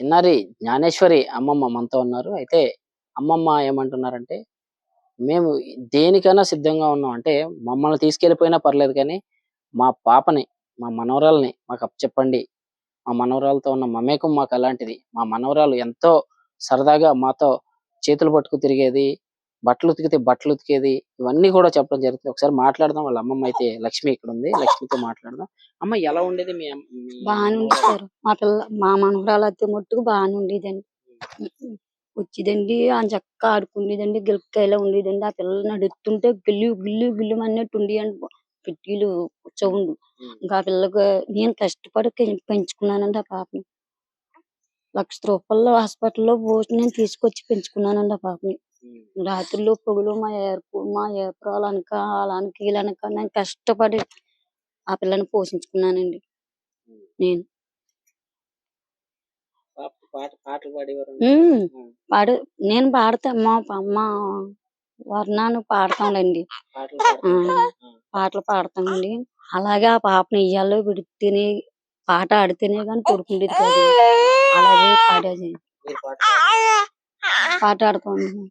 చిన్నారి జ్ఞానేశ్వరి అమ్మమ్మ మనతో ఉన్నారు. అయితే అమ్మమ్మ ఏమంటున్నారంటే, "మేము దేనికైనా సిద్ధంగా ఉన్నాం. అంటే మమ్మల్ని తీసుకెళ్ళిపోయినా పర్లేదు కానీ, మా పాపని, మా మనవరాల్ని మాకు అప్పచెప్పండి. మా మనవరాలతో ఉన్న మమేకం మాకు అలాంటిది. మా మనవరాలు ఎంతో సరదాగా మాతో చేతులు పట్టుకు తిరిగేది. బట్టలు ఉతికితే బట్టలు ఉతికేది. ఇవన్నీ కూడా చెప్పడం జరుగుతుంది. ఒకసారి మాట్లాడదాం. వాళ్ళ అమ్మమ్మ అయితే లక్ష్మి ఇక్కడుంది. లక్ష్మితో మాట్లాడదాం. అమ్మ ఎలా ఉండేది మీ బానే ఉంది మనవరాలు? సార్. మా మనవరాలైతే మట్టుకు బానే ఉండేదండి. వచ్చేదండి ఎంచక్కా ఆడుకునేదండి. గిలక్కాయలా ఉండేదండి. ఆ పిల్ల నడుస్తుంటే గిల్లు గిల్లు గిల్లుమన్నట్టు ఉండేయండి. పిట్టీలు సౌండ్. హ్మ్. ఇంకా ఆ పిల్లకి నేను కష్టపడి పెంచుకున్నానండి ఆ పాపని. రూ. 1,00,000 హాస్పిటల్‌లో నేను తీసుకొచ్చి పెంచుకున్నానండి ఆ పాపని. హ్మ్. రాత్రులు పగలు మా ఏపురాలనక ఆళ్ళనక ఈళ్ళనక నేను కష్టపడి ఆ పిల్లని పోషించుకున్నానండి హ్మ్. నేను. పాటలు పాడేవారండి? హ్మ్. హ్మ్. పాడు నేను పాడతా. మా వర్ణాను పాడతాంలెండి. పాటలు ఆ! పాడుతుంటారు. ఆ! పాటలు పాడతామండి. అలాగే ఆ పాపని ఉయ్యాల్లో పెడితేనే పాట ఆడితేనే గాని పడుకుండేది కాదు. అలాగే పాడేది. మీరు పాట పాడతారా? పాట ఆడతామండి.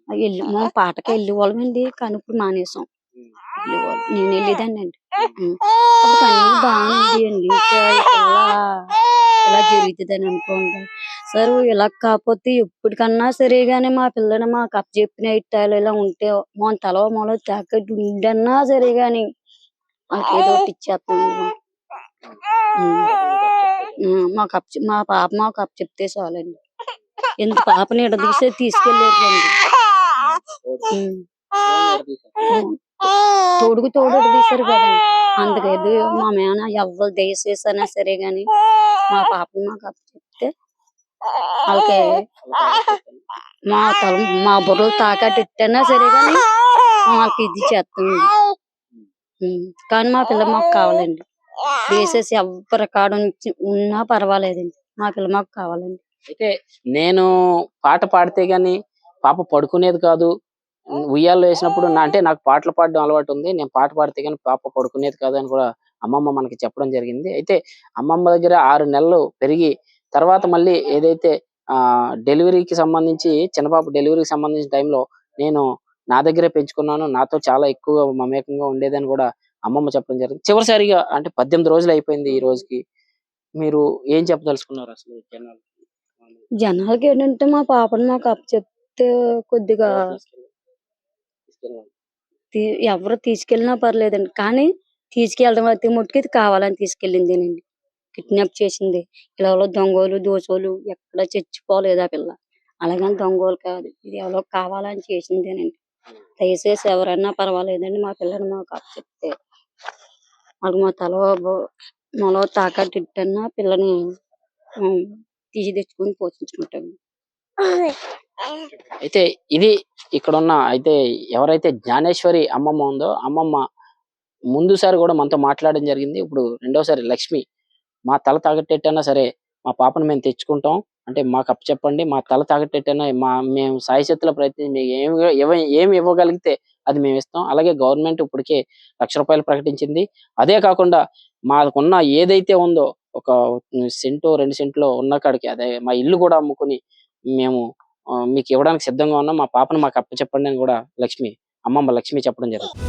మేము పాటకే ఎళ్ళేవాళ్ళమండి. కానీ ఇప్పుడు మానేసాం. హ్మ్. ఎళ్ళేవాళ్ళం. నేను ఎళ్ళేదాన్నండి. హ్మ్. అప్పుడు అన్నీ బానే ఉండేయండి. ఇంకా ఈ పిల్ల ఇలా జరుగుతదని అనుకోండి. సరే ఇలా కాపోతే ఎప్పటికన్నా సరే గాని మా పిల్లని మాకు అప్పజెప్పిన ఇలా ఉంటే మన తలో మూలో తాకట్టు ఉండన్నా సరే గాని మాకేదో ఒకటి ఇచ్చేత్తామండి మేము. హ్మ్. మా పాప మాకు అప్పచెప్తే చాలండి. ఎంత పాపని ఇడదీసి తీసుకెళ్ళారండి. హ్మ్. హ్మ్. తోడుకు తోడు ఇడదీశారు కదండీ! అందుకది మా మేన ఎవ్వరు దయచేసైనా సరే గాని మా పాపని మాకు అప్పచెప్తే ఆళ్ళకి మా బుర్రలు తాకట్టు ఎట్టన్నా సరే గాని వాళ్ళకి ఇది చేత్తామండి. కానీ మా పిల్ల మాకు కావాలండి. దయచేసి ఎవ్వరి కాడ నుంచి ఉన్నా పర్వాలేదండి. మా పిల్ల మాకు కావాలండి. అయితే నేను పాట పాడితే గాని పాప పడుకునేది కాదు. ఉయ్యాల్లో ఏసినప్పుడు అంటే నాకు పాటలు పాడడం అలవాటుంది. నేను పాట పాడితే గాని పాప పడుకునేది కాదు అని కూడా అమ్మమ్మ మనకి చెప్పడం జరిగింది. అయితే అమ్మమ్మ దగ్గర 6 నెలలు పెరిగి తర్వాత మళ్ళీ ఏదైతే డెలివరీకి సంబంధించి చిన్న పాప డెలివరీకి సంబంధించిన టైంలో నేను నా దగ్గరే పెంచుకున్నాను. నాతో చాలా ఎక్కువగా మమేకంగా ఉండేదని కూడా అమ్మమ్మ చెప్పడం జరిగింది. చివరిసారిగా అంటే 18 రోజులు అయిపోయింది ఈ రోజుకి. మీరు ఏం చెప్పదలుచుకున్నారు అసలు జనాలకి? జనాలకేంటంటే మా పాపని మాకు అప్పచెప్తే కొద్దిగా ఎవరు తీసుకెళ్ళాలి? తి ఎవరు తీసుకెళ్ళినా పర్లేదండి. కానీ తీసుకెళ్ళడం అయితే మట్టుకు ఇది కావాలని తీసుకెళ్ళిందేనండి. కిడ్నాప్ చేసింది. ఇలా ఎవరో దొంగోలు, దోసోలు ఎక్కడ చచ్చిపోలేదు ఆ పిల్ల. అలాగని దొంగోలు కాదు. ఇది ఎవరో కావాలని చేసిందేనండి. దయచేసి ఎవరైనా పర్వాలేదండి మా పిల్లని మాకు అప్పచెప్తే. మాకు మా తలో మొలో తాకట్టు ఎట్టన్నా పిల్లని హ్మ్. తీసి తెచ్చుకొని పోషించుకుంటాము. అయితే ఇది ఇక్కడున్న అయితే ఎవరైతే జ్ఞానేశ్వరి అమ్మమ్మ ఉందో, అమ్మమ్మ ముందుసారి గూడా మనతో మాట్లాడడం జరిగింది. ఇప్పుడు రెండోసారి లక్ష్మి, "మా తల తాకట్టేట్టైనా సరే, మా పాపను మేము తెచ్చుకుంటాం. అంటే మాకు అప్పచెప్పండి. మా తల తాకట్టేట్టైనా మేము శాయశక్తులా ప్రయత్నం ఏమి ఇవ్వగలిగితే అది మేమిస్తాం. అలాగే గవర్నమెంట్ ఇప్పటికే రూ. 1,00,000 ప్రకటించింది. అదే కాకుండా మాకున్న ఏదైతే ఉందో ఒక సెంటో, 2 సెంట్లో ఉన్న కాడికి అదే మా ఇల్లు గూడా అమ్ముకొని మేము మీకివ్వడానికి సిద్ధంగా ఉన్నాం. మా పాపను మాకు అప్పచెప్పండి" అని గూడా అమ్మమ్మ లక్ష్మి చెప్పడం జరిగింది.